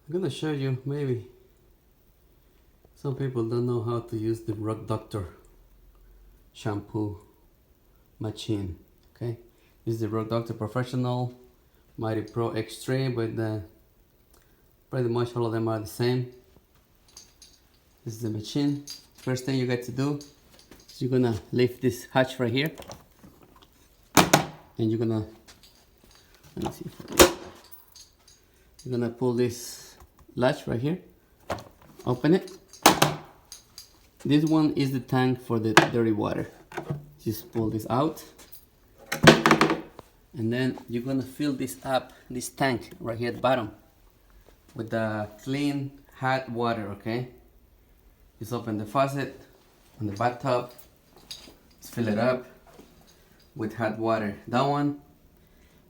I'm gonna show you, maybe some people don't know how to use the Rock Doctor shampoo machine. Okay, this is the Rock Doctor Professional Mighty Pro X3, but pretty much all of them are the same. This is the machine. First thing you got to do is you're gonna lift this hatch right here, and you're gonna, let me see if you're gonna pull this latch right here, open it. This one is the tank for the dirty water. Just pull this out, and then you're gonna fill this up, this tank right here at the bottom, with the clean hot water. Okay, just open the faucet on the bathtub, just fill it up with hot water. That one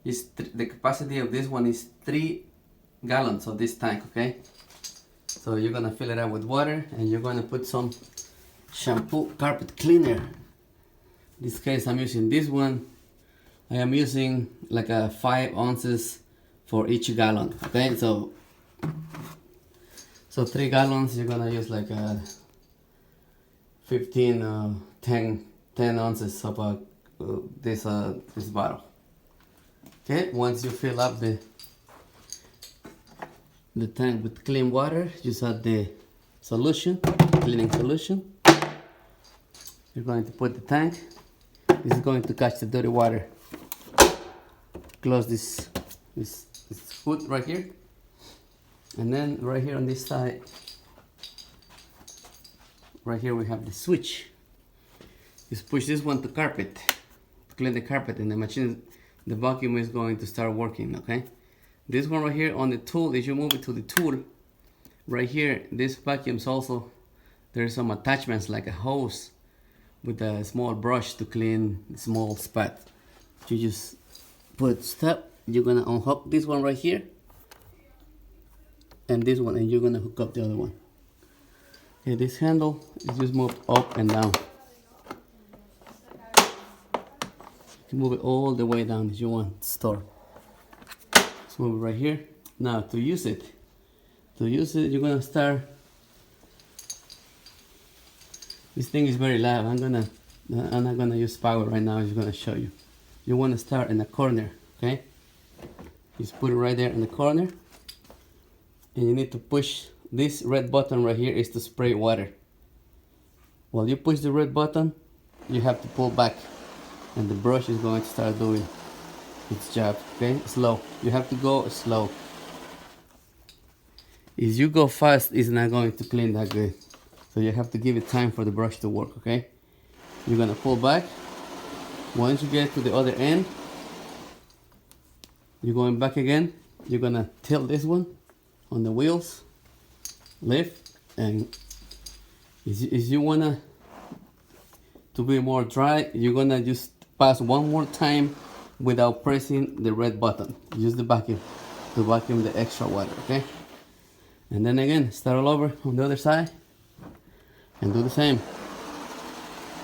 is the capacity of this one is 3 gallons of this tank. Okay, so you're gonna fill it up with water, and you're gonna put some shampoo carpet cleaner. In this case I'm using this one. I am using like a 5 ounces for each gallon. Okay, so 3 gallons, you're gonna use like a 10 ounces of this bottle. Okay, once you fill up the tank with clean water, just add the solution, cleaning solution. You're going to put the tank. This is going to catch the dirty water. Close this hood right here, and then right here on this side, right here we have the switch. Just push this one to carpet, to clean the carpet, and the machine, the vacuum is going to start working. Okay, this one right here on the tool, if you move it to the tool right here, this vacuum's also, there's some attachments like a hose with a small brush to clean the small spot. You just put step, you're gonna unhook this one right here and this one, and you're gonna hook up the other one. Okay, this handle is just moved up and down. You can move it all the way down if you want to store. Let's move it right here. Now to use it, you're gonna start. This thing is very loud. I'm not gonna use power right now. I'm just gonna show you. You want to start in the corner, okay? Just put it right there in the corner, and you need to push this red button right here is to spray water. While you push the red button, you have to pull back, and the brush is going to start doing its job. Okay, slow. You have to go slow. If you go fast, it's not going to clean that good. So you have to give it time for the brush to work. Okay, you're gonna pull back. Once you get to the other end, you're going back again. You're gonna tilt this one on the wheels, lift, and if you wanna to be more dry, you're gonna just pass one more time without pressing the red button. Use the vacuum to vacuum the extra water. Okay, and then again start all over on the other side and do the same.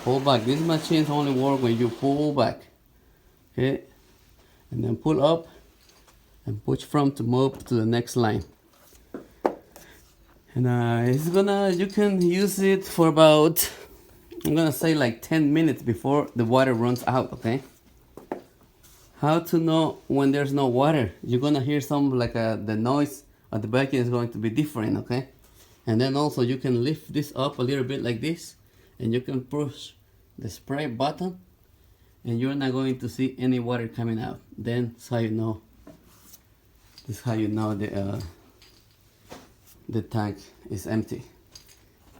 Pull back. These machines only work when you pull back. Okay, and then pull up and push from to move to the next line. And you can use it for about, I'm gonna say like 10 minutes before the water runs out. Okay, how to know when there's no water? You're gonna hear some like the noise of the vacuum is going to be different. Okay, and then also you can lift this up a little bit like this, and you can push the spray button, and you're not going to see any water coming out. Then that's how you know. This is how you know the tank is empty.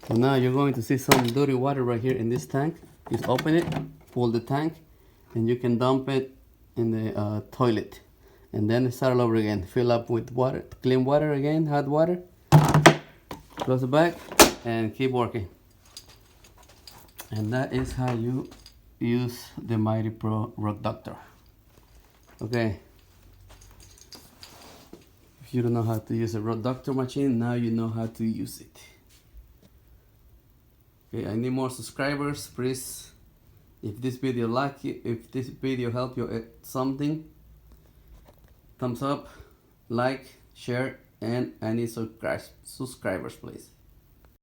So now you're going to see some dirty water right here in this tank. Just open it, pull the tank, and you can dump it in the toilet, and then start all over again. Fill up with water, clean water again, hot water. Close it back and keep working. And that is how you use the Mighty Pro Rock Doctor. Okay. If you don't know how to use a Rock Doctor machine, now you know how to use it. Okay, I need more subscribers. Please, if this video if this video helped you at something, thumbs up, like, share, and I need subscribers, please.